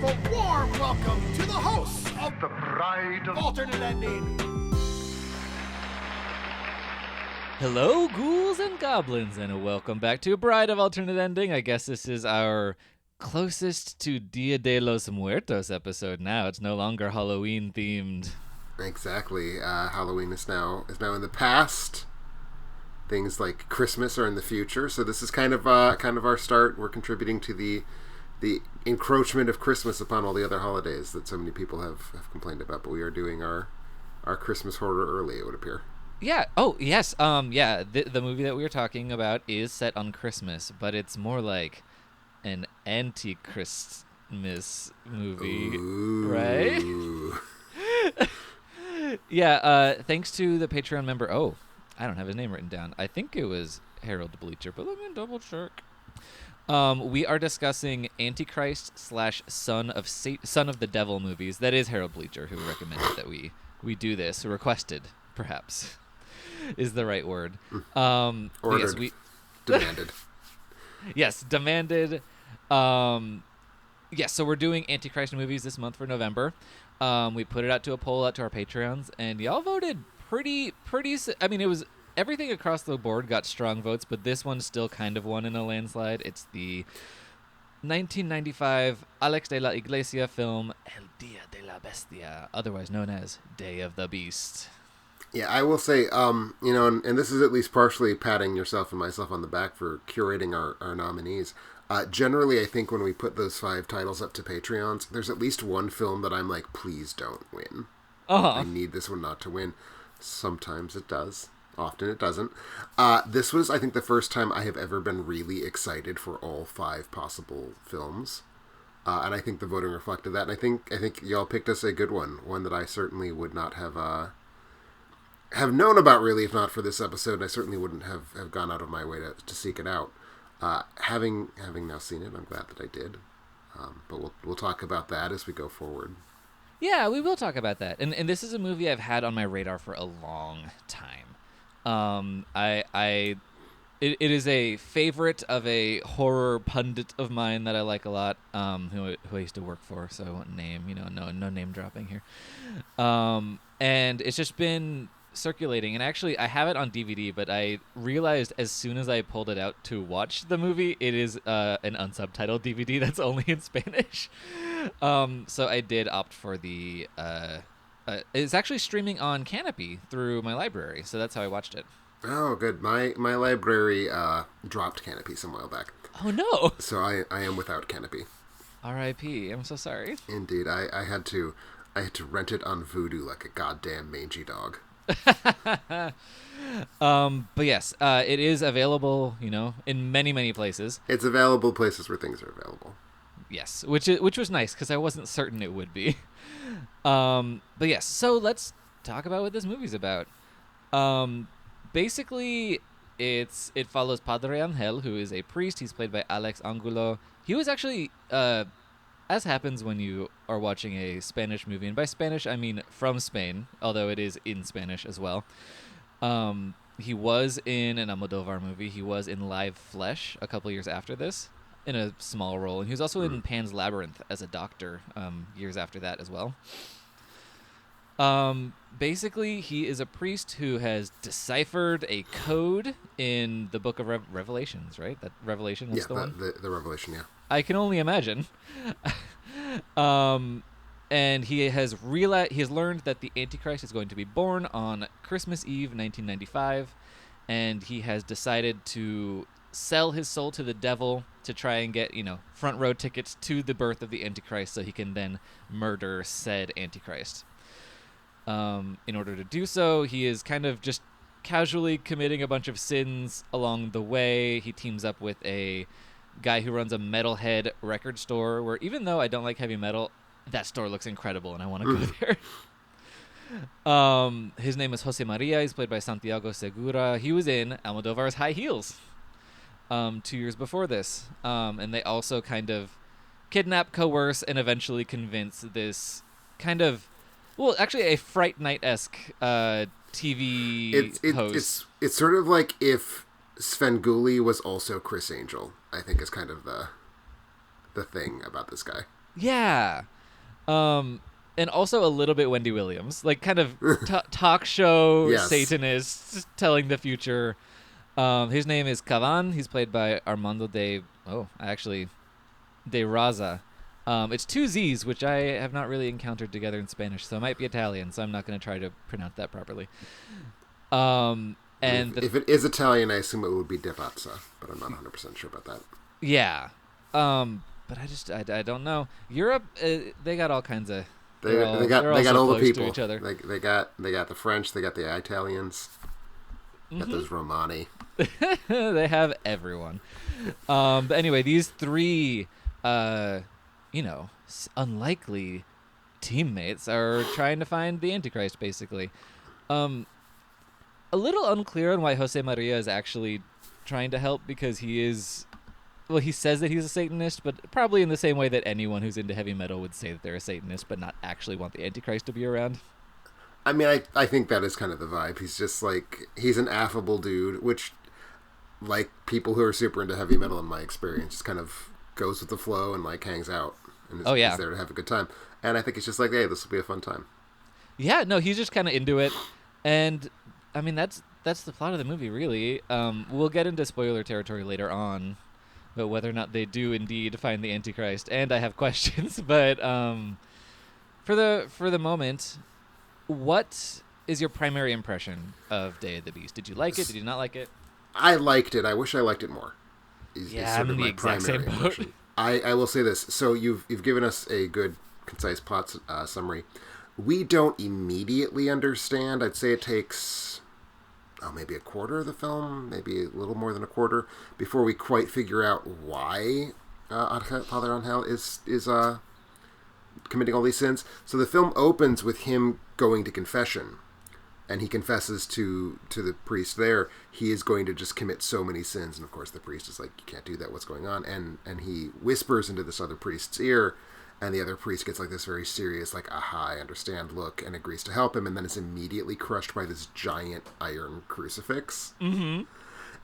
give a warm welcome to the hosts of The Bride of Alternate Ending. Hello, ghouls and goblins, and welcome back to Bride of Alternate Ending. I guess this is our closest to Dia de los Muertos episode now. It's no longer Halloween themed. Exactly. Halloween is now in the past. Things like Christmas are in the future. So this is kind of our start. We're contributing to the encroachment of Christmas upon all the other holidays that so many people have complained about. But we are doing our Christmas horror early, it would appear. Yeah. Oh, yes. The movie that we were talking about is set on Christmas, but it's more like an anti-Christmas movie, right? Yeah. Thanks to the Patreon member. Oh, I don't have his name written down. I think it was Harold Bleacher, but let me double check. We are discussing Antichrist / Son of the Devil movies. That is Harold Bleacher who recommended that we do this. Requested, perhaps, is the right word. Ordered. Yes, Demanded. Yes, demanded. Yes, so we're doing Antichrist movies this month for November. We put it out to a poll out to our Patreons, and y'all voted pretty. I mean, it was everything across the board got strong votes, but this one still kind of won in a landslide. It's the 1995 Alex de la Iglesia film El Dia de la Bestia, otherwise known as Day of the Beast. Yeah, I will say, and this is at least partially patting yourself and myself on the back for curating our nominees. Generally, I think when we put those 5 titles up to Patreons, there's at least one film that I'm like, please don't win. I need this one not to win. Sometimes it does. Often it doesn't. This was, I think, the first time I have ever been really excited for all 5 possible films. And I think the voting reflected that. And I think y'all picked us a good one that I certainly would not have known about, really, if not for this episode. And I certainly wouldn't have gone out of my way to seek it out. Having now seen it, I'm glad that I did. But we'll talk about that as we go forward. Yeah, we will talk about that. And this is a movie I've had on my radar for a long time. It is a favorite of a horror pundit of mine that I like a lot, who I used to work for, so I won't name, no name dropping here. And it's just been circulating, and actually I have it on DVD, but I realized as soon as I pulled it out to watch the movie, it is an unsubtitled DVD that's only in Spanish. So I did opt for the it's actually streaming on Canopy through my library, so that's how I watched it. Oh, good. My library dropped Canopy some while back. Oh no! So I am without Canopy. R.I.P. I'm so sorry. Indeed, I had to rent it on Vudu like a goddamn mangy dog. But yes, it is available, in many, many places. It's available places where things are available. Yes, which was nice because I wasn't certain it would be. But yes, so let's talk about what this movie's about. Basically, it follows Padre Angel, who is a priest. He's played by Alex Angulo. He was actually, as happens when you are watching a Spanish movie, and by Spanish I mean from Spain, although it is in Spanish as well. He was in an Almodovar movie. He was in Live Flesh a couple years after this, in a small role, and he was also in Pan's Labyrinth as a doctor years after that as well. Basically, he is a priest who has deciphered a code in the Book of Revelations, right? That Revelation is the one? The Revelation, yeah. I can only imagine. And he has learned that the Antichrist is going to be born on Christmas Eve, 1995, and he has decided to sell his soul to the devil to try and get, front row tickets to the birth of the Antichrist so he can then murder said Antichrist. In order to do so, he is kind of just casually committing a bunch of sins along the way. He teams up with a guy who runs a metalhead record store where, even though I don't like heavy metal, that store looks incredible and I want to go there. His name is Jose Maria. He's played by Santiago Segura. He was in Almodovar's High Heels 2 years before this. And they also kind of kidnap, coerce, and eventually convince this kind of, well, actually a Fright Night-esque TV host. It's sort of like if Svengoolie was also Chris Angel, I think is kind of the thing about this guy. Yeah. And also a little bit Wendy Williams, like kind of talk show Yes. Satanist telling the future. His name is Cavan. He's played by Armando de Raza. It's two Z's, which I have not really encountered together in Spanish, so it might be Italian. So I'm not going to try to pronounce that properly. And If it is Italian, I assume it would be De Pazza, but I'm not 100% sure about that. yeah, but I don't know. Europe, they got all kinds of. They they're all- got they're they got so all the close to people. each other. They got the French. They got the Italians. Got those Romani. They have everyone. But anyway, these three, unlikely teammates are trying to find the Antichrist, basically. A little unclear on why Jose Maria is actually trying to help, because he says that he's a Satanist, but probably in the same way that anyone who's into heavy metal would say that they're a Satanist, but not actually want the Antichrist to be around. I mean, I think that is kind of the vibe. He's just like, he's an affable dude, which, like, people who are super into heavy metal, in my experience, just kind of goes with the flow and, like, hangs out and is there to have a good time. And I think it's just like, hey, this will be a fun time. Yeah, no, he's just kind of into it. And, I mean, that's the plot of the movie, really. We'll get into spoiler territory later on, but whether or not they do indeed find the Antichrist. And I have questions, but for the moment, what is your primary impression of Day of the Beast? Did you like it? Did you not like it? I liked it. I wish I liked it more. Is Yeah, sort I'm of in the my exact primary same boat. impression. I will say this. So you've given us a good, concise plot summary. We don't immediately understand. I'd say it takes maybe a quarter of the film, maybe a little more than a quarter, before we quite figure out why Father Angel is committing all these sins. So the film opens with him going to confession, and he confesses to the priest there he is going to just commit so many sins, and of course the priest is like, you can't do that, what's going on? And he whispers into this other priest's ear, and the other priest gets like this very serious, like, aha, I understand look, and agrees to help him, and then is immediately crushed by this giant iron crucifix. Mm-hmm.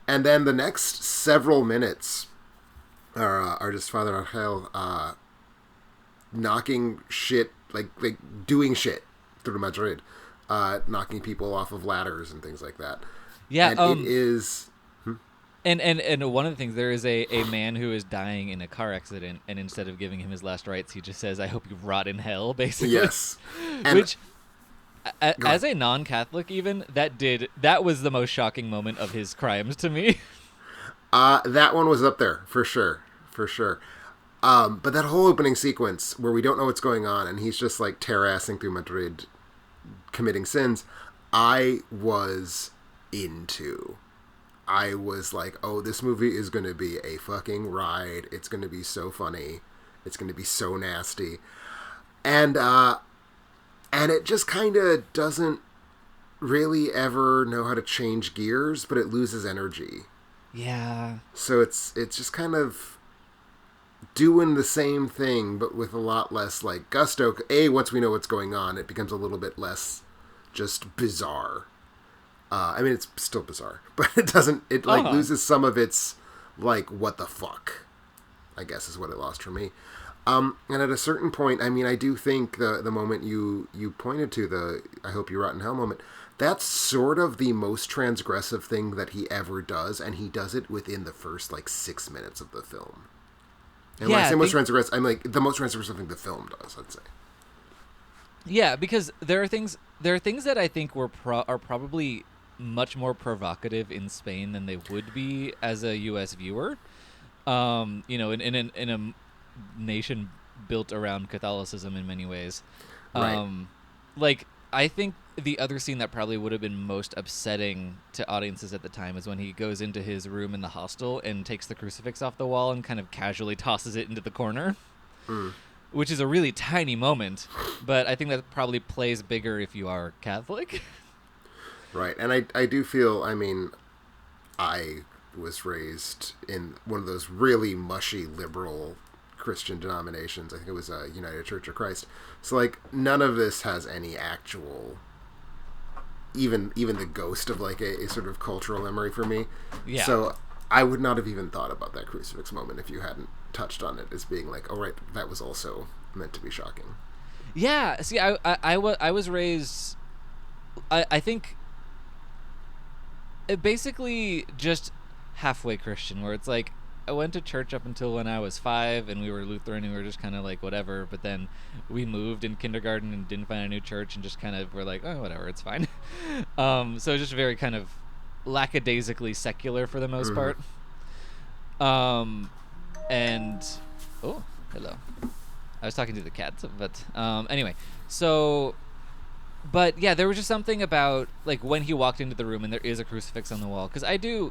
And then the next several minutes are just Father Angel knocking shit, like doing shit through Madrid, knocking people off of ladders and things like that. Yeah, and it is. And one of the things, there is a man who is dying in a car accident, and instead of giving him his last rites, he just says, "I hope you rot in hell," basically. Yes, and Which, as a non-Catholic, even that was the most shocking moment of his crimes to me. that one was up there for sure. But that whole opening sequence where we don't know what's going on, and he's just like terrassing through Madrid, committing sins, I was into. I was like, oh, this movie is going to be a fucking ride. It's going to be so funny. It's going to be so nasty. And it just kind of doesn't really ever know how to change gears, but it loses energy. Yeah. So it's just kind of doing the same thing, but with a lot less, like, gusto. Once we know what's going on, it becomes a little bit less just bizarre. I mean, it's still bizarre, but it doesn't, it loses some of its, like, what the fuck, I guess is what it lost for me. And at a certain point, I mean, I do think the moment you pointed to, the I hope you rot in hell moment, that's sort of the most transgressive thing that he ever does, and he does it within the first, like, 6 minutes of the film. And when I say most transgressive, I'm like, the most transgressive thing the film does, I'd say. Yeah, because there are things that I think are probably much more provocative in Spain than they would be as a U.S. viewer. In a nation built around Catholicism in many ways. Right. Like, I think the other scene that probably would have been most upsetting to audiences at the time is when he goes into his room in the hostel and takes the crucifix off the wall and kind of casually tosses it into the corner. Which is a really tiny moment, but I think that probably plays bigger if you are Catholic. Right, and I do feel, I mean, I was raised in one of those really mushy liberal Christian denominations. I think it was United Church of Christ. So, like, none of this has any actual, even the ghost of, like, a sort of cultural memory for me. Yeah. So I would not have even thought about that crucifix moment if you hadn't touched on it as being like, oh right, that was also meant to be shocking. Yeah, see, I was raised, I think, basically just halfway Christian, where it's like, I went to church up until when I was 5, and we were Lutheran, and we were just kind of like, whatever, but then we moved in kindergarten and didn't find a new church, and just kind of were like, oh, whatever, it's fine. So just very kind of lackadaisically secular for the most part. And, oh, hello. I was talking to the cat, but anyway, so, but yeah, there was just something about, like, when he walked into the room and there is a crucifix on the wall, because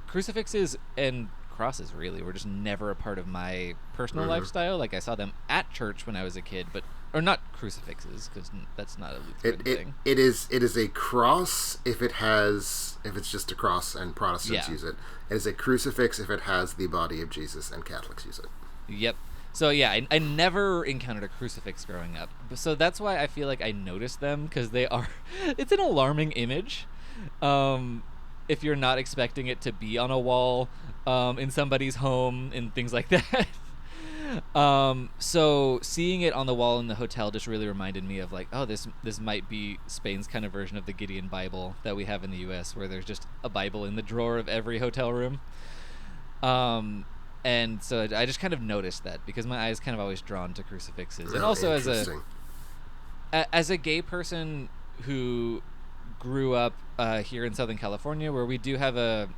crucifixes and crosses really were just never a part of my personal lifestyle. Like, I saw them at church when I was a kid, or not crucifixes, because that's not a Lutheran thing. It is a cross if it's just a cross and Protestants use it. It is a crucifix if it has the body of Jesus and Catholics use it. Yep. So yeah, I never encountered a crucifix growing up. So that's why I feel like I noticed them, because it's an alarming image. If you're not expecting it to be on a wall, in somebody's home and things like that. So seeing it on the wall in the hotel just really reminded me of, like, oh, this might be Spain's kind of version of the Gideon Bible that we have in the U.S., where there's just a Bible in the drawer of every hotel room. And so I just kind of noticed that, because my eyes kind of always drawn to crucifixes. And also as a gay person who grew up here in Southern California, where we do have a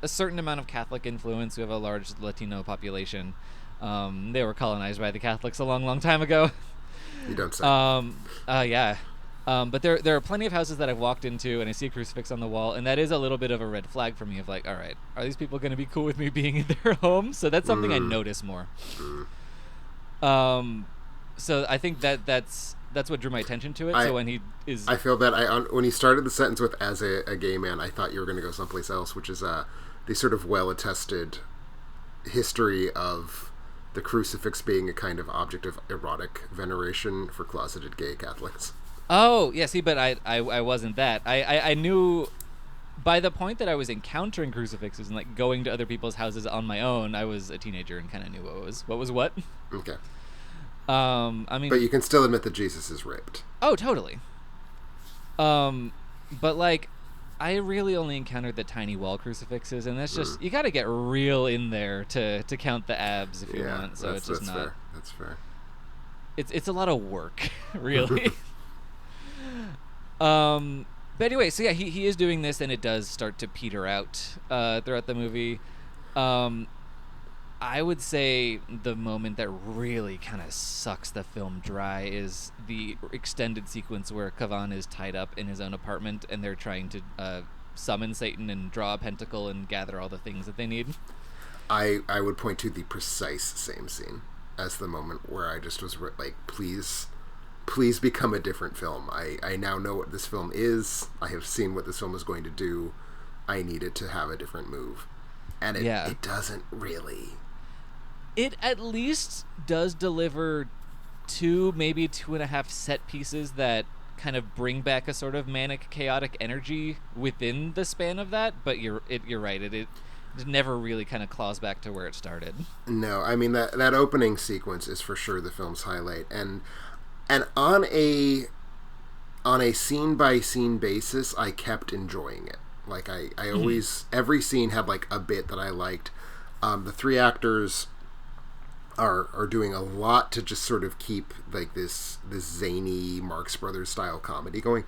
certain amount of Catholic influence. We have a large Latino population. They were colonized by the Catholics a long, long time ago. You don't say. Yeah. But there are plenty of houses that I've walked into and I see a crucifix on the wall, and that is a little bit of a red flag for me of like, all right, are these people going to be cool with me being in their home? So that's something I notice more. So I think that's what drew my attention to it. So when I feel that when he started the sentence with "as a gay man," I thought you were going to go someplace else, which is the sort of well-attested history of the crucifix being a kind of object of erotic veneration for closeted gay Catholics. Oh, yeah, see, but I wasn't that. I knew by the point that I was encountering crucifixes and, like, going to other people's houses on my own, I was a teenager and kind of knew what was what. Okay. I mean... But you can still admit that Jesus is raped. Oh, totally. But, like, I really only encountered the tiny wall crucifixes, and that's just... You gotta get real in there to count the abs if you want, so it's just not... Fair. That's fair. It's a lot of work, really. But anyway, so yeah, he is doing this, and it does start to peter out throughout the movie. I would say the moment that really kind of sucks the film dry is the extended sequence where Kavan is tied up in his own apartment, and they're trying to summon Satan and draw a pentacle and gather all the things that they need. I would point to the precise same scene as the moment where I just was like, please become a different film. I now know what this film is. I have seen what this film is going to do. I need it to have a different move. And it doesn't really. It at least does deliver 2, maybe 2.5 set pieces that kind of bring back a sort of manic, chaotic energy within the span of that. But you're right. It never really kind of claws back to where it started. No, I mean, that opening sequence is for sure the film's highlight. And on a scene by scene basis, I kept enjoying it. Like I always, every scene had like a bit that I liked. The 3 actors are doing a lot to just sort of keep like this zany Marx Brothers style comedy going,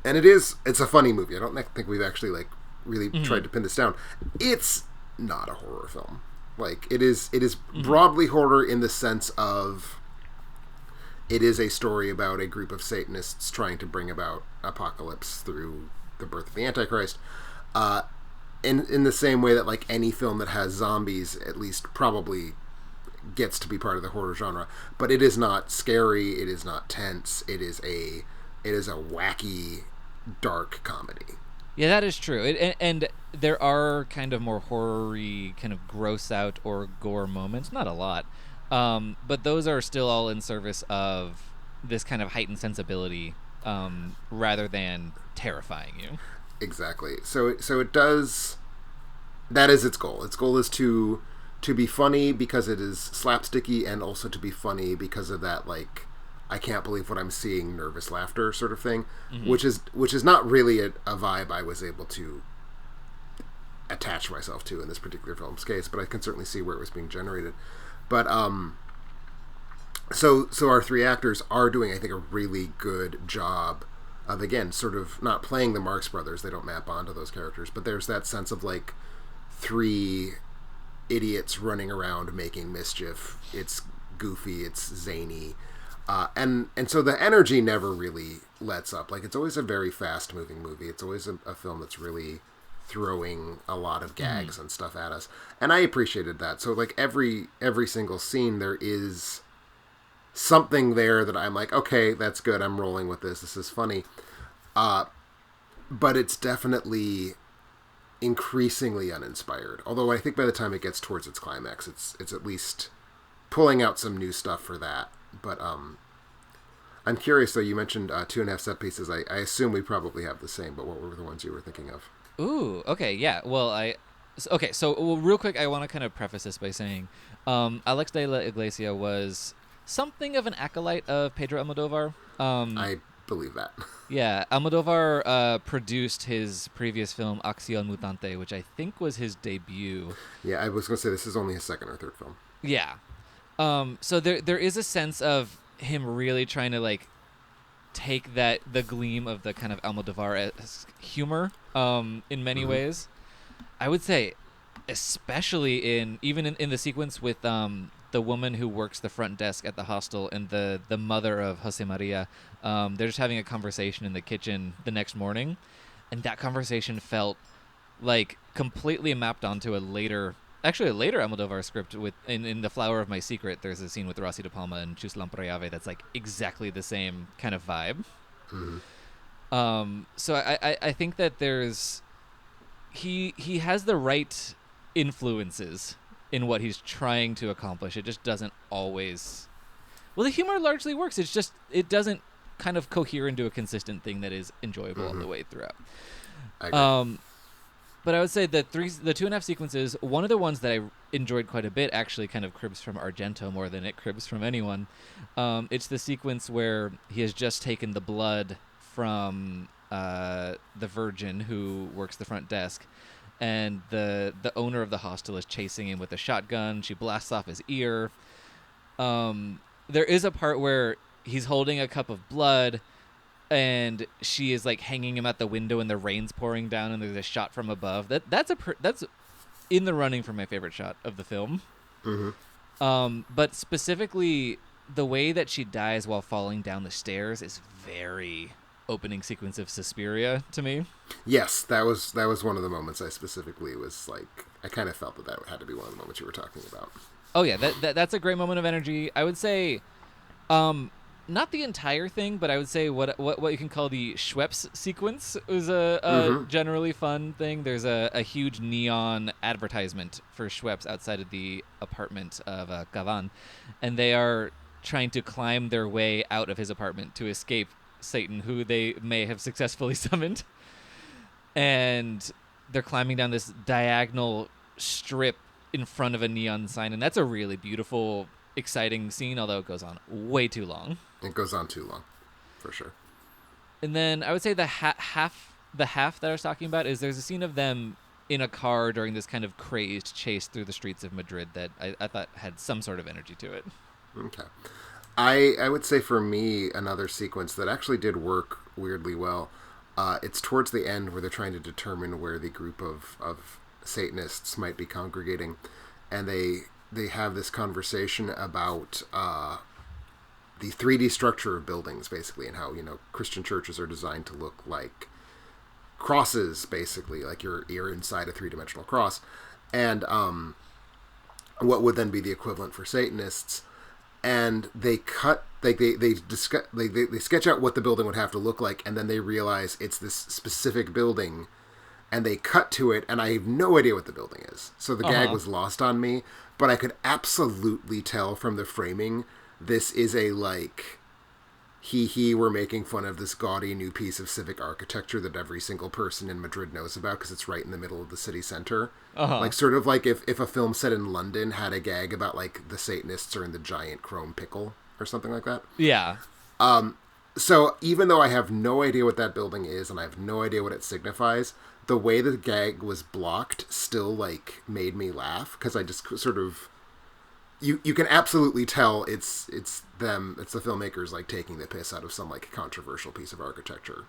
and it's a funny movie. I don't think we've actually like really tried to pin this down. It's not a horror film. Like it is broadly horror in the sense of it is a story about a group of Satanists trying to bring about apocalypse through the birth of the Antichrist. In the same way that like any film that has zombies at least probably gets to be part of the horror genre, but it is not scary, it is not tense, it is a wacky, dark comedy. Yeah, that is true. And there are kind of more horror-y, kind of gross out or gore moments, not a lot, but those are still all in service of this kind of heightened sensibility, rather than terrifying you. Exactly. So it does. That is its goal. Its goal is to to be funny because it is slapsticky, and also to be funny because of that, like, I can't believe what I'm seeing, nervous laughter sort of thing, which is not really a vibe I was able to attach myself to in this particular film's case, but I can certainly see where it was being generated. But so our three actors are doing, I think, a really good job of, again, sort of not playing the Marx Brothers. They don't map onto those characters, but there's that sense of like three idiots running around making mischief. It's goofy, it's zany, and so the energy never really lets up. Like, it's always a very fast moving movie. It's always a film that's really throwing a lot of gags and stuff at us, and I appreciated that. So like every single scene, there is something there that I'm like, okay, that's good, I'm rolling with this is funny, but it's definitely increasingly uninspired. Although I think by the time it gets towards its climax, it's at least pulling out some new stuff for that. But I'm curious though, you mentioned 2.5 set pieces. I assume we probably have the same, but what were the ones you were thinking of? Ooh, okay, yeah. Well, so real quick, I want to kind of preface this by saying Alex de la Iglesia was something of an acolyte of Pedro Almodovar. I believe that. Yeah, Almodovar produced his previous film Acción Mutante, which I think was his debut. Yeah, I was going to say this is only his second or third film. Yeah. So there is a sense of him really trying to like take the gleam of the kind of Almodovar humor in many ways. I would say, especially in the sequence with the woman who works the front desk at the hostel and the mother of Jose Maria. They're just having a conversation in the kitchen the next morning, and that conversation felt like completely mapped onto a later Almodovar script with in The Flower of My Secret. There's a scene with Rossi de Palma and Chus Lampreyave that's like exactly the same kind of vibe. So I think that he has the right influences in what he's trying to accomplish. It just doesn't always. Well, the humor largely works. It's just it doesn't kind of cohere into a consistent thing that is enjoyable all the way throughout. I agree. But I would say the 2.5 sequences, one of the ones that I enjoyed quite a bit actually kind of cribs from Argento more than it cribs from anyone. It's the sequence where he has just taken the blood from the Virgin who works the front desk, and the owner of the hostel is chasing him with a shotgun. She blasts off his ear. There is a part where he's holding a cup of blood, and she is like hanging him at the window, and the rain's pouring down, and there's a shot from above. That's in the running for my favorite shot of the film. But specifically, the way that she dies while falling down the stairs is very opening sequence of Suspiria to me. Yes, that was one of the moments I specifically was like, I kind of felt that had to be one of the moments you were talking about. Oh yeah, that's a great moment of energy. I would say, not the entire thing, but I would say what you can call the Schweppes sequence was a generally fun thing. There's a huge neon advertisement for Schweppes outside of the apartment of Gavan, and they are trying to climb their way out of his apartment to escape Satan, who they may have successfully summoned. And they're climbing down this diagonal strip in front of a neon sign, and that's a really beautiful, exciting scene, although it goes on way too long. It goes on too long, for sure. And then I would say the half that I was talking about is there's a scene of them in a car during this kind of crazed chase through the streets of Madrid that I thought had some sort of energy to it. Okay. I would say for me, another sequence that actually did work weirdly well, it's towards the end where they're trying to determine where the group of Satanists might be congregating, and they have this conversation about the 3D structure of buildings, basically, and how, Christian churches are designed to look like crosses, basically, like you're inside a three-dimensional cross, and what would then be the equivalent for Satanists. And they sketch out what the building would have to look like, and then they realize it's this specific building, and they cut to it, and I have no idea what the building is. So the gag was lost on me, but I could absolutely tell from the framing this is a were making fun of this gaudy new piece of civic architecture that every single person in Madrid knows about because it's right in the middle of the city center. Like sort of like if a film set in London had a gag about like the Satanists are in the giant chrome pickle or something like that. Yeah. So even though I have no idea what that building is and I have no idea what it signifies, the way the gag was blocked still like made me laugh because I just sort of you can absolutely tell it's the filmmakers like taking the piss out of some like controversial piece of architecture.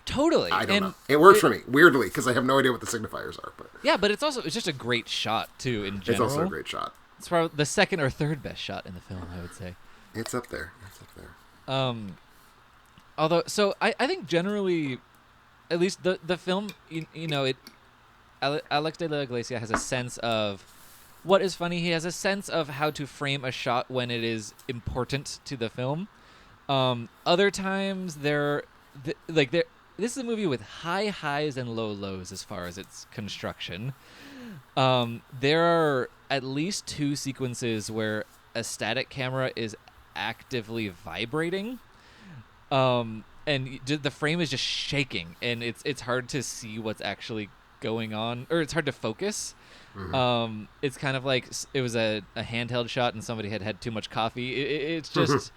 Totally. I don't know. It works for me weirdly because I have no idea what the signifiers are. But yeah, but it's just a great shot too. In general, it's also a great shot. It's probably the second or third best shot in the film, I would say. It's up there. Although, so I think generally, at least the film, Alex de la Iglesia has a sense of what is funny. He has a sense of how to frame a shot when it is important to the film. Other times, this is a movie with high highs and low lows as far as its construction. There are at least 2 sequences where a static camera is actively vibrating. And the frame is just shaking, and it's hard to see what's actually going on, or it's hard to focus. Mm-hmm. It's kind of like it was a handheld shot, and somebody had too much coffee. It's just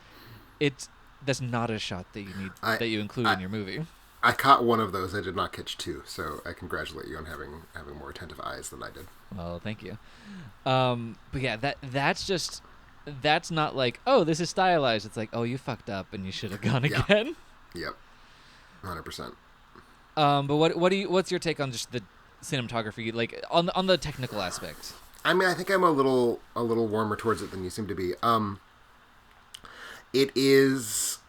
that's not a shot that you need that you include in your movie. I caught one of those. I did not catch 2, so I congratulate you on having more attentive eyes than I did. Well, thank you. But yeah, that's not like, oh, this is stylized. It's like, oh, you fucked up and you should have gone again. Yep. 100%. But what's your take on just the cinematography, like on the technical aspect? I mean, I think I'm a little warmer towards it than you seem to be. It is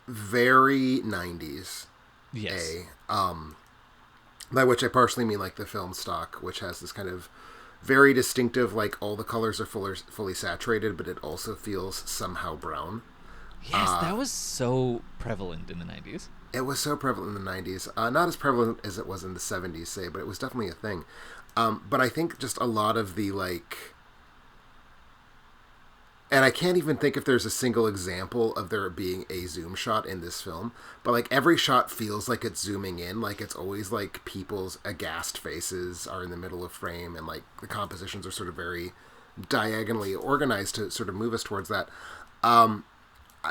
very 90s. Yes. By which I partially mean like the film stock, which has this kind of very distinctive, like all the colors are fully saturated, but it also feels somehow brown. Yes, that was so prevalent in the 90s. It was so prevalent in the 90s. Not as prevalent as it was in the 70s, say, but it was definitely a thing. But I think just a lot of the, like... And I can't even think if there's a single example of there being a zoom shot in this film. But, like, every shot feels like it's zooming in. Like, it's always, like, people's aghast faces are in the middle of frame. And, like, the compositions are sort of very diagonally organized to sort of move us towards that.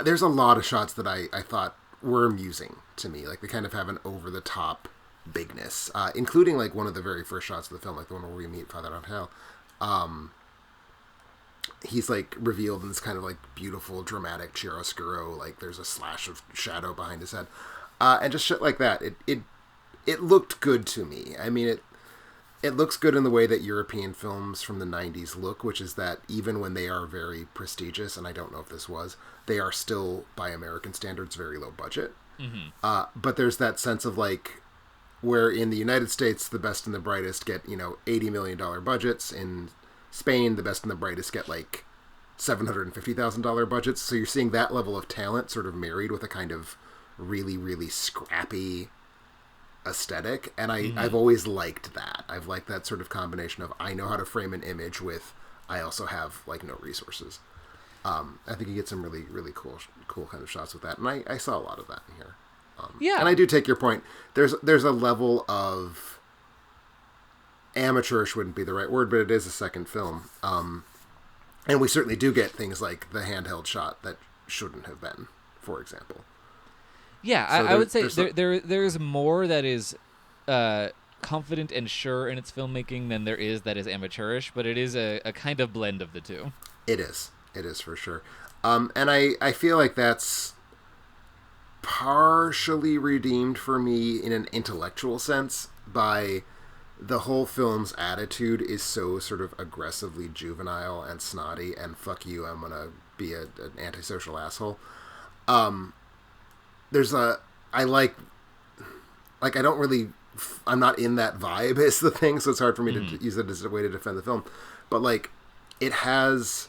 There's a lot of shots that I thought were amusing to me. Like, they kind of have an over-the-top bigness. Including, like, one of the very first shots of the film, like the one where we meet Father Angel. He's, like, revealed in this kind of, like, beautiful, dramatic chiaroscuro. Like, there's a slash of shadow behind his head. And just shit like that. It looked good to me. I mean, it looks good in the way that European films from the 90s look, which is that even when they are very prestigious, and I don't know if this was, they are still, by American standards, very low budget. Mm-hmm. But there's that sense of, like, where in the United States, the best and the brightest get, $80 million budgets. In Spain, the best and the brightest get, like, $750,000 budgets. So you're seeing that level of talent sort of married with a kind of really, really scrappy aesthetic. And I've always liked that. I've liked that sort of combination of I know how to frame an image with I also have, like, no resources. I think you get some really, really cool kind of shots with that. And I saw a lot of that in here. Yeah. And I do take your point. There's a level of... amateurish wouldn't be the right word, but it is a second film. And we certainly do get things like the handheld shot that shouldn't have been, for example. Yeah, So I would say there's more that is confident and sure in its filmmaking than there is that is amateurish, but it is a kind of blend of the two. It is for sure. And I feel like that's partially redeemed for me in an intellectual sense by the whole film's attitude is so sort of aggressively juvenile and snotty and fuck you, I'm gonna be an antisocial asshole. I'm not in that vibe is the thing, so it's hard for me to use it as a way to defend the film. But, like, it has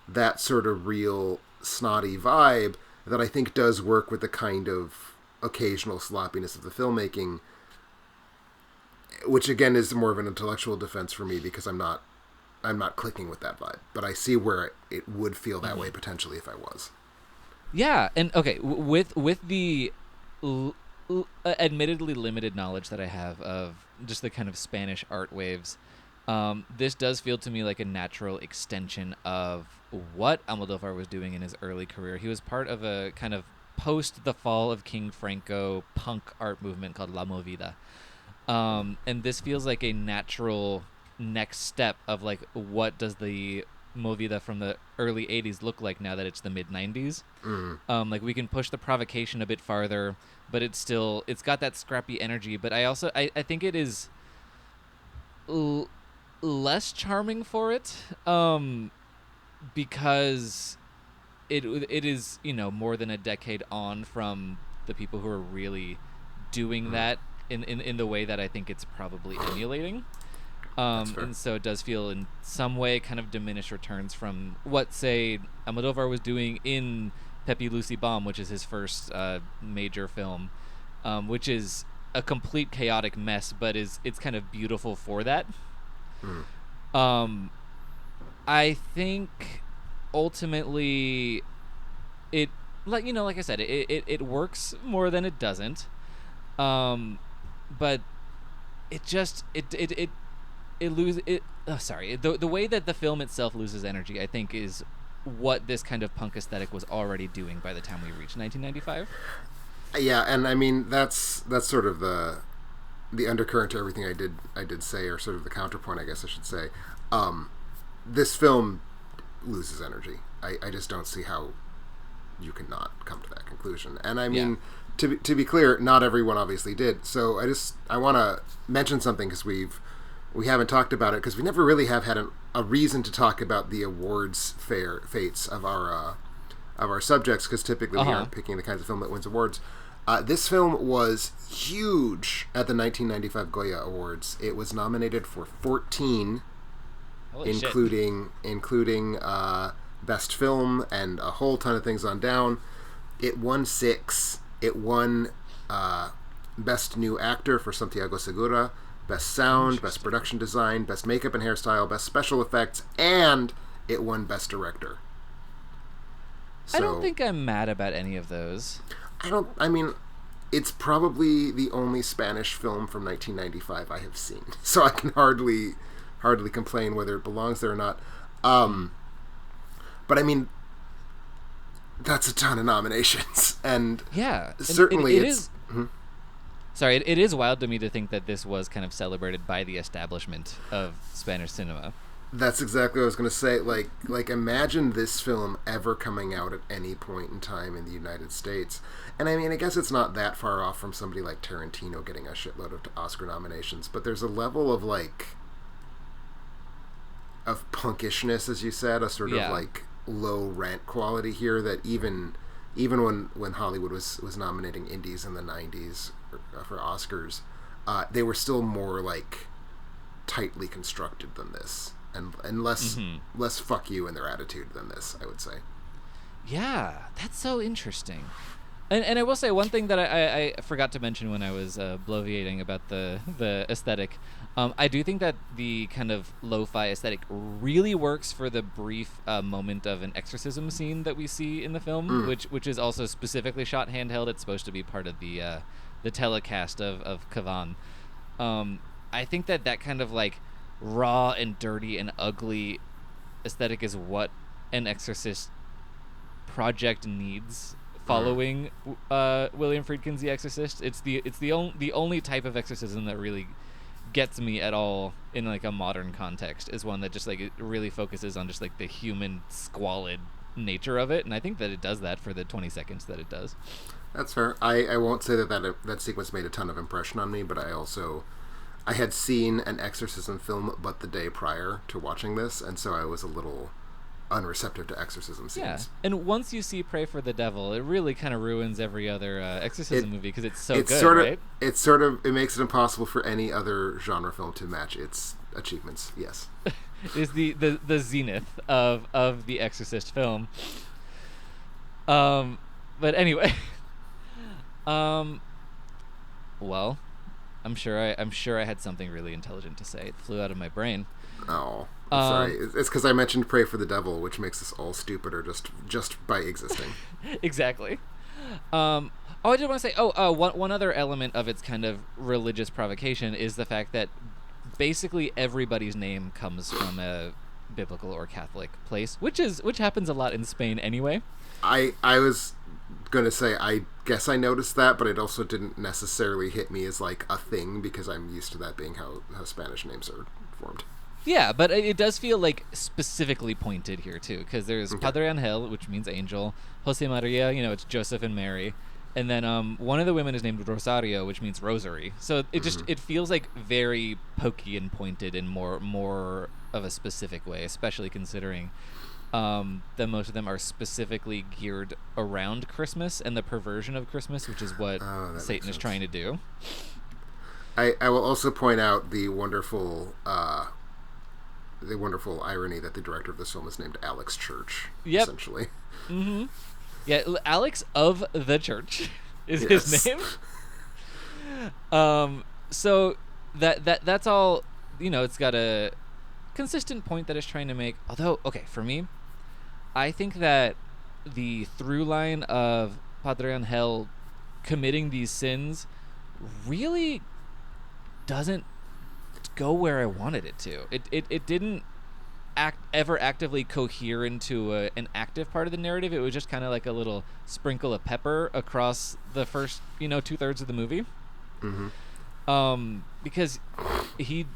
that sort of real snotty vibe that I think does work with the kind of occasional sloppiness of the filmmaking, which again is more of an intellectual defense for me because I'm not clicking with that vibe. But I see where it would feel that way potentially if I was. Yeah, and okay, with the admittedly limited knowledge that I have of just the kind of Spanish art waves, this does feel to me like a natural extension of what Almodovar was doing in his early career. He was part of a kind of post the fall of King Franco punk art movement called La Movida. And this feels like a natural next step of like what does the Movida from the early 80s look like now that it's the mid 90s. Like we can push the provocation a bit farther, but it's got that scrappy energy. But I think it is less charming for it, because it is, more than a decade on from the people who are really doing that in the way that I think it's probably emulating. And so it does feel in some way kind of diminished returns from what, say, Almodovar was doing in Pepe Lucy Bomb, which is his first major film, which is a complete chaotic mess, but it's kind of beautiful for that. I think ultimately it, like I said, it works more than it doesn't. But it just it loses it. Oh, sorry. The way that the film itself loses energy, I think, is what this kind of punk aesthetic was already doing by the time we reached 1995. Yeah, and I mean that's sort of the undercurrent to everything I did say, or sort of the counterpoint, I guess I should say. This film loses energy. I just don't see how you can not come to that conclusion. And I mean, to be clear, not everyone obviously did. So I want to mention something, because we haven't talked about it, because we never really have had a reason to talk about the awards fates of our subjects, because typically we aren't picking the kinds of film that wins awards. This film was huge at the 1995 Goya Awards. It was nominated for 14, including Best Film and a whole ton of things on down. It won 6. It won Best New Actor for Santiago Segura, Best Sound, Best Production Design, Best Makeup and Hairstyle, Best Special Effects, and it won Best Director. So, I don't think I'm mad about any of those. I mean, it's probably the only Spanish film from 1995 I have seen, so I can hardly complain whether it belongs there or not. But I mean, that's a ton of nominations, and certainly it is. Sorry, it is wild to me to think that this was kind of celebrated by the establishment of Spanish cinema. That's exactly what I was going to say. Like, imagine this film ever coming out at any point in time in the United States. And I mean, I guess it's not that far off from somebody like Tarantino getting a shitload of Oscar nominations, but there's a level of punkishness, as you said, a sort of like low rent quality here that even when Hollywood was nominating indies in the 90s for Oscars, they were still more like tightly constructed than this, and less fuck you in their attitude than this, I would say. Yeah, that's so interesting. And I will say one thing that I forgot to mention when I was bloviating about the aesthetic. I do think that the kind of lo-fi aesthetic really works for the brief moment of an exorcism scene that we see in the film, which is also specifically shot handheld. It's supposed to be part of the telecast of Cavan. I think that kind of like raw and dirty and ugly aesthetic is what an Exorcist project needs. Following William Friedkin's The Exorcist, it's the only type of exorcism that really gets me at all in like a modern context is one that just like it really focuses on just like the human squalid nature of it, and I think that it does that for the 20 seconds that it does. That's fair. I won't say that sequence made a ton of impression on me, but I had seen an exorcism film but the day prior to watching this, and so I was a little unreceptive to exorcism scenes. Yeah, and once you see Pray for the Devil, it really kind of ruins every other exorcism movie because it's good, right? It makes it impossible for any other genre film to match its achievements. Yes, is the zenith of the Exorcist film. But anyway, well, I'm sure I had something really intelligent to say. It flew out of my brain. Oh. I'm sorry. It's because I mentioned Pray for the Devil, which makes us all stupider just by existing. Exactly. I just want to say, one other element of its kind of religious provocation is the fact that basically everybody's name comes from a biblical or Catholic place, which happens a lot in Spain anyway. I was going to say, I guess I noticed that, but it also didn't necessarily hit me as like a thing because I'm used to that being how Spanish names are formed. Yeah, but it does feel like specifically pointed here too, because there's Padre Angel, which means angel, Jose Maria, it's Joseph and Mary, and then one of the women is named Rosario, which means rosary. So it just it feels like very pokey and pointed in more of a specific way, especially considering that most of them are specifically geared around Christmas and the perversion of Christmas, which is what Satan is trying to do. I will also point out the wonderful irony that the director of this film is named Alex Church. Yep. Essentially. Mm-hmm. Yeah, Alex of the Church is his name. So that's all. It's got a consistent point that it's trying to make. Although, okay, for me, I think that the through line of Padre Angel committing these sins really doesn't go where I wanted it to. It didn't ever actively cohere into an active part of the narrative. It was just kind of like a little sprinkle of pepper across the first 2/3 of the movie. Because he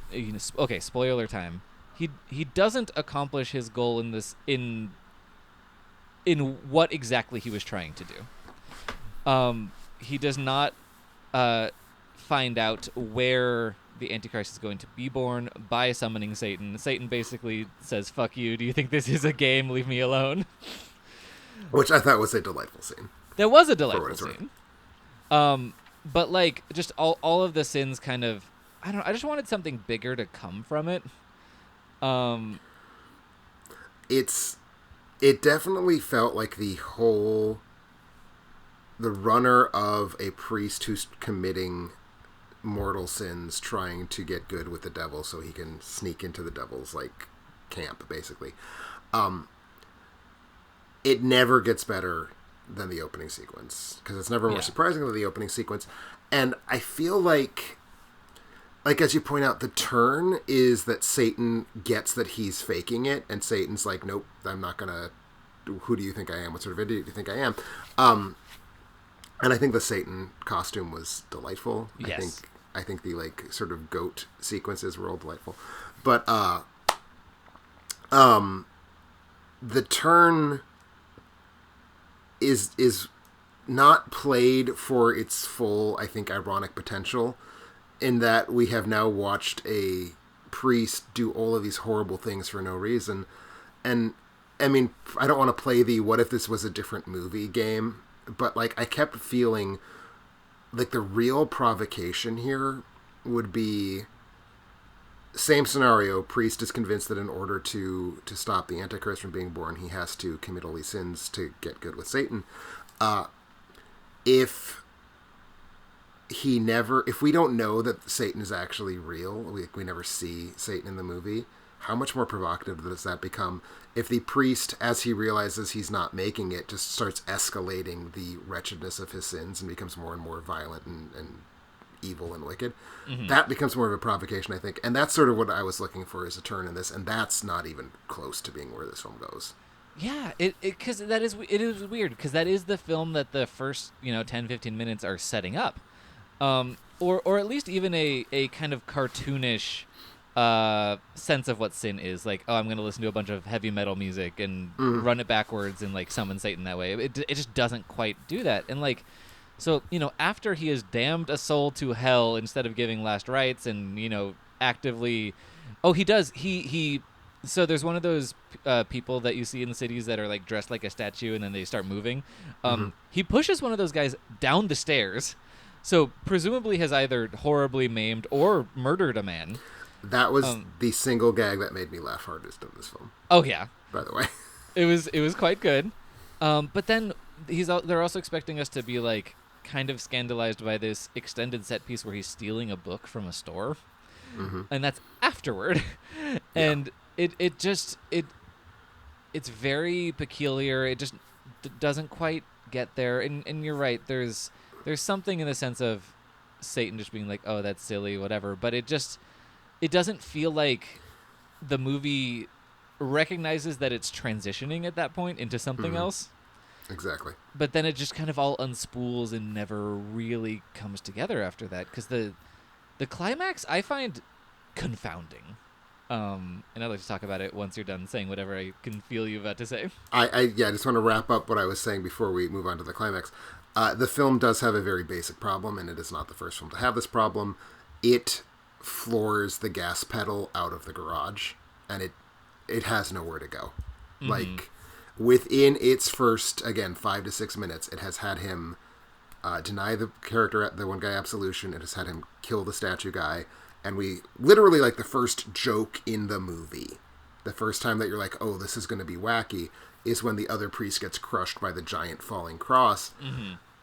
okay, spoiler time. He doesn't accomplish his goal in this in what exactly he was trying to do. He does not find out where the Antichrist is going to be born by summoning Satan. Satan basically says, "Fuck you. Do you think this is a game? Leave me alone." Which I thought was a delightful scene. There was a delightful scene. But like just all of the sins kind of I just wanted something bigger to come from it. It definitely felt like the runner of a priest who's committing mortal sins trying to get good with the devil so he can sneak into the devil's like camp, basically. It never gets better than the opening sequence because it's never more surprising than the opening sequence. And I feel like as you point out, the turn is that Satan gets that he's faking it, and Satan's like, nope, I'm not gonna. Who do you think I am? What sort of idiot do you think I am? And I think the Satan costume was delightful. Yes. I think the like sort of goat sequences were all delightful. But the turn is not played for its full, I think, ironic potential, in that we have now watched a priest do all of these horrible things for no reason. And I mean, I don't want to play the what if this was a different movie game, but like I kept feeling like the real provocation here would be same scenario. Priest is convinced that in order to stop the Antichrist from being born, he has to commit all these sins to get good with Satan. If we don't know that Satan is actually real, we never see Satan in the movie, how much more provocative does that become if the priest, as he realizes he's not making it, just starts escalating the wretchedness of his sins and becomes more and more violent and evil and wicked? That becomes more of a provocation, I think. And that's sort of what I was looking for as a turn in this, and that's not even close to being where this film goes. Yeah, it is weird because that is the film that the first 10-15 minutes are setting up. Or at least even a kind of cartoonish sense of what sin is. Like, oh, I'm going to listen to a bunch of heavy metal music and run it backwards and like summon Satan that way. It just doesn't quite do that. And like, so, after he has damned a soul to hell instead of giving last rites and, actively, he does. So there's one of those people that you see in the cities that are like dressed like a statue and then they start moving. He pushes one of those guys down the stairs. So presumably has either horribly maimed or murdered a man. That was the single gag that made me laugh hardest in this film. Oh yeah, by the way, it was quite good. But then they're also expecting us to be like kind of scandalized by this extended set piece where he's stealing a book from a store, and that's afterward. And it's very peculiar. It just doesn't quite get there. And you're right. There's something in the sense of Satan just being like, oh, that's silly, whatever. But it doesn't feel like the movie recognizes that it's transitioning at that point into something else. Exactly. But then it just kind of all unspools and never really comes together after that. Because the climax I find confounding. And I'd like to talk about it once you're done saying whatever I can feel you about to say. I just want to wrap up what I was saying before we move on to the climax. The film does have a very basic problem, and it is not the first film to have this problem. It floors the gas pedal out of the garage, and it has nowhere to go. Mm-hmm. Like, within its first, again, 5 to 6 minutes, it has had him deny the character, the one guy, absolution. It has had him kill the statue guy. And we literally, like, the first joke in the movie, the first time that you're like, oh, this is going to be wacky, is when the other priest gets crushed by the giant falling cross,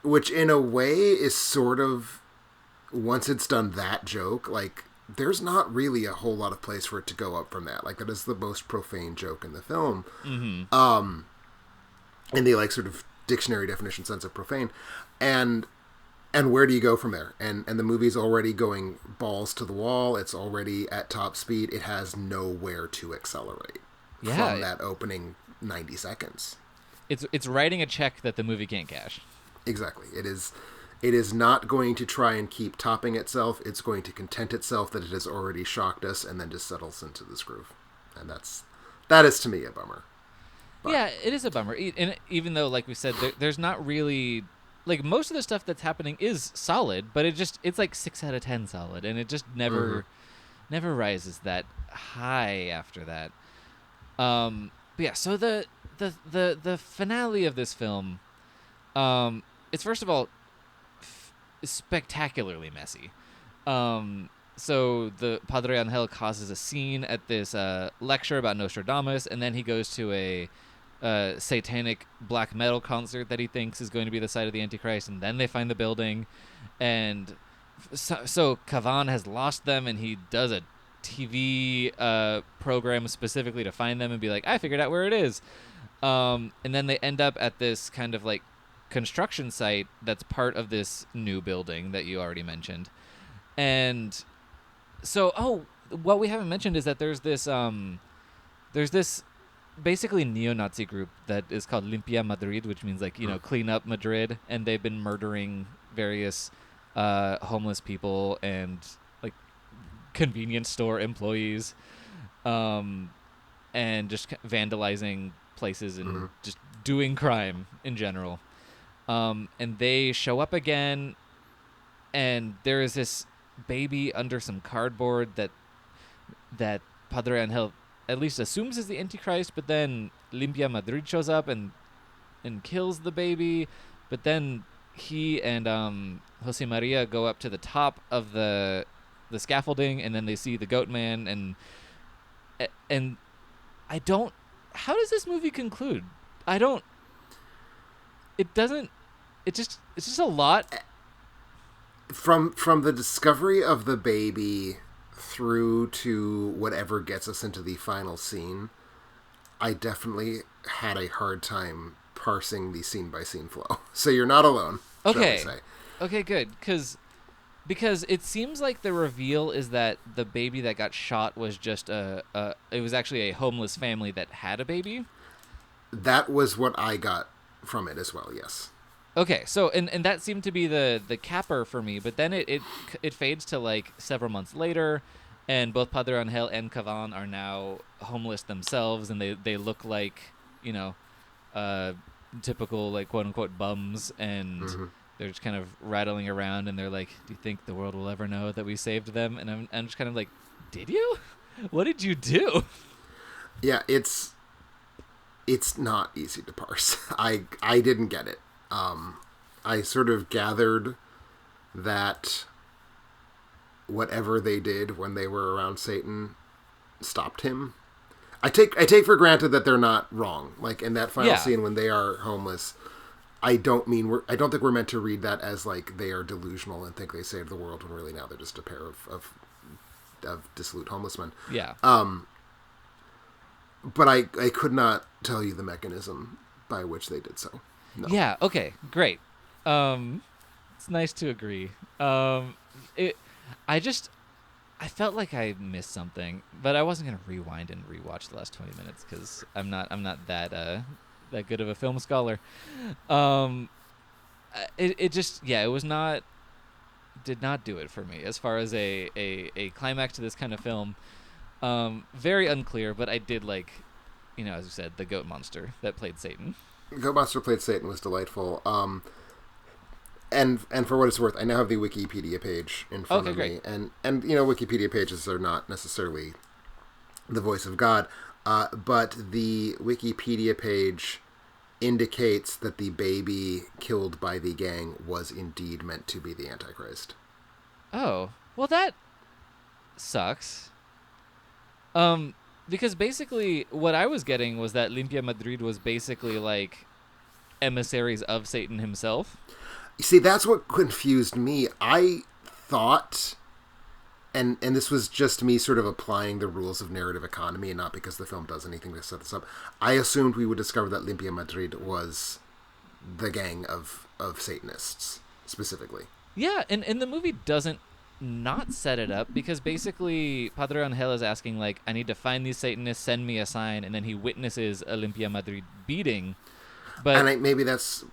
which in a way is sort of, once it's done that joke, like, there's not really a whole lot of place for it to go up from that. Like, that is the most profane joke in the film. In the, like, sort of dictionary definition sense of profane. And where do you go from there? And the movie's already going balls to the wall. It's already at top speed. It has nowhere to accelerate from that opening 90 seconds. It's writing a check that the movie can't cash. Exactly. It is not going to try and keep topping itself. It's going to content itself that it has already shocked us and then just settles into this groove. And that is to me a bummer. But. Yeah, it is a bummer. And even though, like we said, there's not really... Like, most of the stuff that's happening is solid, but it's like 6 out of 10 solid, and it just never rises that high after that. But yeah, so the finale of this film, it's first of all spectacularly messy. So the Padre Angel causes a scene at this lecture about Nostradamus, and then he goes to a satanic black metal concert that he thinks is going to be the site of the Antichrist, and then they find the building, and so Kavan has lost them, and he does a TV program specifically to find them and be like, I figured out where it is, and then they end up at this kind of like construction site that's part of this new building that you already mentioned, and so what we haven't mentioned is that there's this basically neo-Nazi group that is called Limpia Madrid, which means, like, you know, clean up Madrid, and they've been murdering various homeless people and, like, convenience store employees, and just vandalizing places and just doing crime in general. And they show up again, and there is this baby under some cardboard that Padre Angel at least assumes is the Antichrist, but then Limpia Madrid shows up and kills the baby, but then he and Jose Maria go up to the top of the scaffolding, and then they see the goat man, and I don't... How does this movie conclude? It's just a lot. From the discovery of the baby through to whatever gets us into the final scene, I definitely had a hard time parsing the scene-by-scene flow. So you're not alone, okay. shall we say. Okay, good. Because it seems like the reveal is that the baby that got shot was just it was actually a homeless family that had a baby. That was what I got from it as well, yes. Okay, so and that seemed to be the capper for me, but then it fades to like several months later, and both Padre Angel and Kavan are now homeless themselves, and they look like, you know, typical, like, quote unquote bums, and they're just kind of rattling around, and they're like, do you think the world will ever know that we saved them? And I'm just kind of like, did you? What did you do? Yeah, it's not easy to parse. I didn't get it. I sort of gathered that whatever they did when they were around Satan stopped him. I take for granted that they're not wrong. Like, in that final scene when they are homeless, I don't think we're meant to read that as like they are delusional and think they saved the world, when really now they're just a pair of dissolute homeless men. Yeah. but I could not tell you the mechanism by which they did so. No. Yeah. Okay. Great. It's nice to agree. It. I felt like I missed something, but I wasn't gonna rewind and rewatch the last 20 minutes because I'm not that good of a film scholar. It just it was not did not do it for me as far as a climax to this kind of film. Very unclear, but I did like, as you said, the goat monster that played Satan. Goat Monster played Satan was delightful. And for what it's worth, I now have the Wikipedia page in front of me. And Wikipedia pages are not necessarily the voice of God, but the Wikipedia page indicates that the baby killed by the gang was indeed meant to be the Antichrist. Oh, well, that sucks. Because basically what I was getting was that Limpia Madrid was basically like emissaries of Satan himself. You see, that's what confused me. I thought, and this was just me sort of applying the rules of narrative economy and not because the film does anything to set this up. I assumed we would discover that Limpia Madrid was the gang of Satanists, specifically. Yeah, and the movie doesn't not set it up because basically Padre Angel is asking, like, I need to find these Satanists, send me a sign, and then he witnesses a Limpia Madrid beating. But maybe that's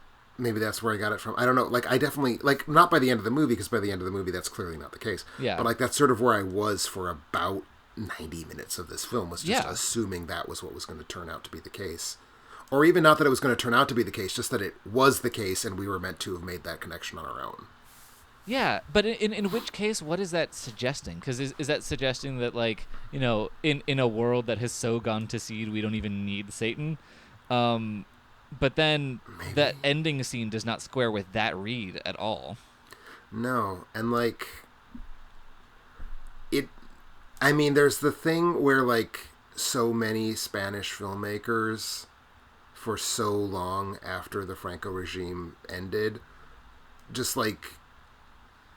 where I got it from. I don't know. Like, I definitely, like, not by the end of the movie, because by the end of the movie, that's clearly not the case. Yeah. But, like, that's sort of where I was for about 90 minutes of this film, was just assuming that was what was going to turn out to be the case. Or even not that it was going to turn out to be the case, just that it was the case and we were meant to have made that connection on our own. Yeah, but in which case, what is that suggesting? Because is that suggesting that, like, in a world that has so gone to seed, we don't even need Satan? But then Maybe. That ending scene does not square with that read at all. No, and, like, there's the thing where, like, so many Spanish filmmakers for so long after the Franco regime ended, just, like,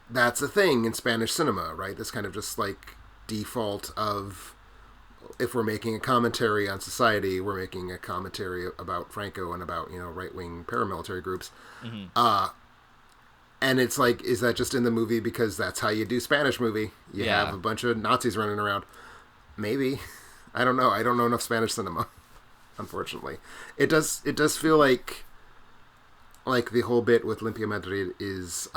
that's a thing in Spanish cinema, right? This kind of just, like, default of, if we're making a commentary on society, we're making a commentary about Franco and about, right-wing paramilitary groups. Mm-hmm. And it's like, is that just in the movie because that's how you do Spanish movie? You have a bunch of Nazis running around. Maybe. I don't know. I don't know enough Spanish cinema, unfortunately. It does feel like the whole bit with Limpia Madrid is...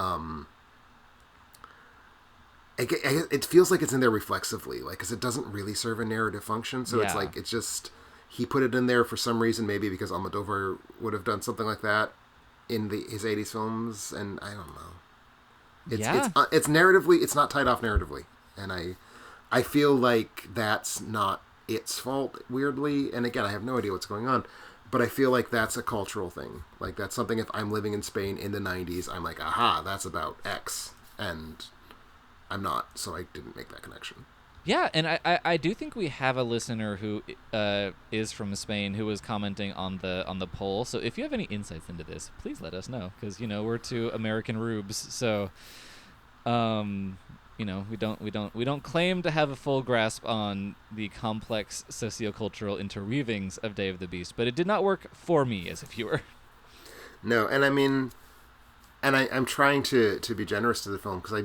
it feels like it's in there reflexively, like, because it doesn't really serve a narrative function. So it's like, it's just, he put it in there for some reason, maybe because Almodovar would have done something like that in his 80s films, and I don't know. It's narratively, it's not tied off narratively, and I feel like that's not its fault, weirdly. And again, I have no idea what's going on, but I feel like that's a cultural thing. Like, that's something, if I'm living in Spain in the 90s, I'm like, aha, that's about X, and I'm not, so I didn't make that connection. Yeah, and I do think we have a listener who is from Spain who was commenting on the poll. So if you have any insights into this, please let us know, because we're two American rubes. So we don't claim to have a full grasp on the complex sociocultural interweavings of Day of the Beast, but it did not work for me as a viewer. No, and I'm trying to be generous to the film, because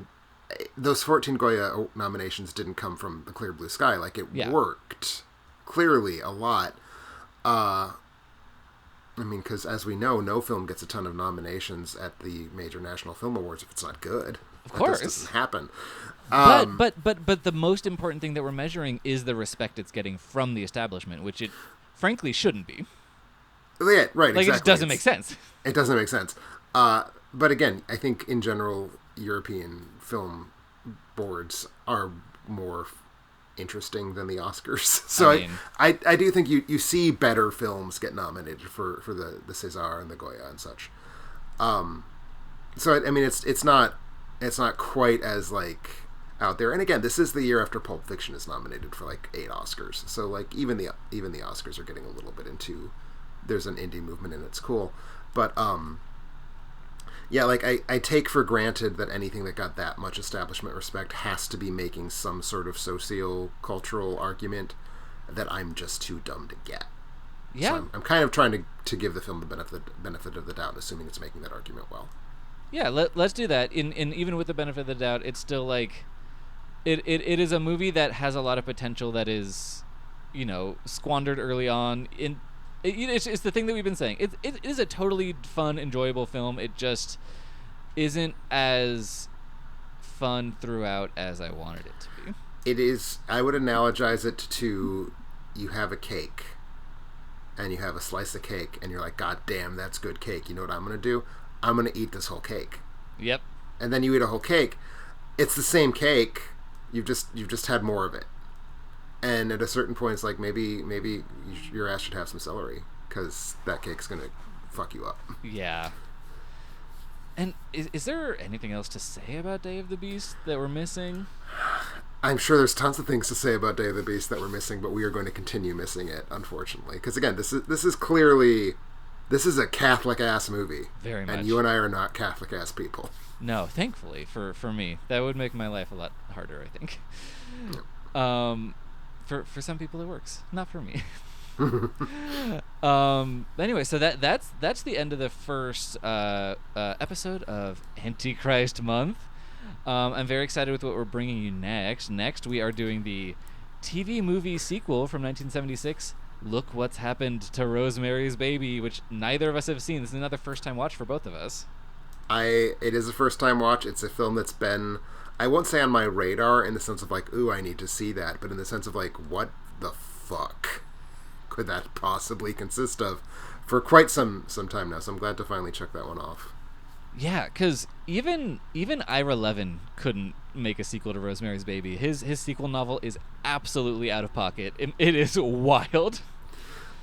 those 14 Goya nominations didn't come from the clear blue sky. Like, it worked clearly a lot. Because as we know, no film gets a ton of nominations at the major national film awards if it's not good. Of course, that doesn't happen. But the most important thing that we're measuring is the respect it's getting from the establishment, which it frankly shouldn't be. Yeah, right. Like, exactly. It just doesn't make sense. It doesn't make sense. But again, I think in general, European film boards are more interesting than the Oscars. So I do think you see better films get nominated for the César and the Goya and such. So it's not quite as, like, out there. And again, this is the year after Pulp Fiction is nominated for, like, 8 Oscars. So, like, even the Oscars are getting a little bit into, there's an indie movement and it's cool. But yeah, like, I take for granted that anything that got that much establishment respect has to be making some sort of socio-cultural argument. that I'm just too dumb to get. Yeah. So I'm kind of trying to give the film the benefit of the doubt, assuming it's making that argument well. Yeah, let's do that. In even with the benefit of the doubt, it's still like it is a movie that has a lot of potential that is, squandered early on. It's the thing that we've been saying. It is a totally fun, enjoyable film. It just isn't as fun throughout as I wanted it to be. It is. I would analogize it to, you have a cake, and you have a slice of cake, and you're like, God damn, that's good cake. You know what I'm gonna do? I'm gonna eat this whole cake. Yep. And then you eat a whole cake. It's the same cake. You've just had more of it. And at a certain point, it's like maybe your ass should have some celery, because that cake's gonna fuck you up. Yeah. And is there anything else to say about Day of the Beast that we're missing? I'm sure there's tons of things to say about Day of the Beast that we're missing, but we are going to continue missing it, unfortunately. Because again, this is clearly, this is a Catholic ass movie. Very much. And you and I are not Catholic ass people. No, thankfully for me, that would make my life a lot harder, I think. For some people it works, not for me. Anyway, so that's the end of the first episode of Antichrist Month. I'm very excited with what we're bringing you next. Next, we are doing the TV movie sequel from 1976, Look What's Happened to Rosemary's Baby, which neither of us have seen. This is another first-time watch for both of us. It is a first-time watch. It's a film that's been, I won't say on my radar in the sense of like, ooh, I need to see that, but in the sense of like, what the fuck could that possibly consist of, for quite some time now. So I'm glad to finally check that one off. Yeah, because even Ira Levin couldn't make a sequel to Rosemary's Baby. His sequel novel is absolutely out of pocket. It is wild.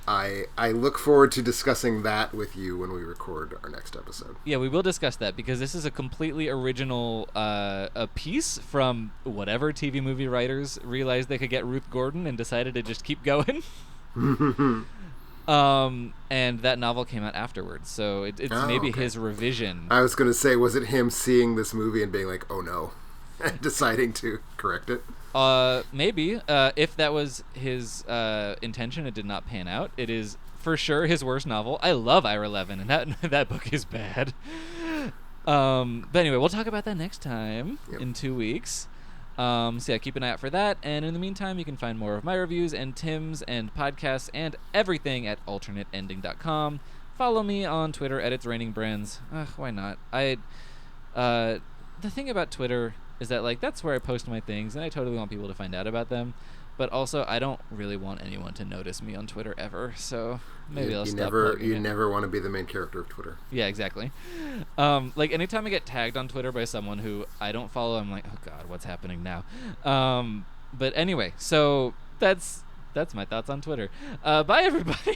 I look forward to discussing that with you when we record our next episode. Yeah, we will discuss that, because this is a completely original a piece from whatever TV movie writers realized they could get Ruth Gordon and decided to just keep going. And that novel came out afterwards, so it's maybe his revision. I was going to say, was it him seeing this movie and being like, oh no, and deciding to correct it? Maybe. If that was his intention, it did not pan out. It is for sure his worst novel. I love Ira Levin, and that book is bad. But anyway, we'll talk about that next time in 2 weeks. So yeah, keep an eye out for that. And in the meantime, you can find more of my reviews and Tim's and podcasts and everything at alternateending.com. Follow me on Twitter at It's Raining Brands. Why not? The thing about Twitter is that, like, that's where I post my things, and I totally want people to find out about them. But also, I don't really want anyone to notice me on Twitter ever, so maybe I'll stop plugging You it. never want to be the main character of Twitter. Yeah, exactly. Like, anytime I get tagged on Twitter by someone who I don't follow, I'm like, oh god, what's happening now? But anyway, so that's my thoughts on Twitter. Bye, everybody!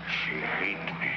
She hates me.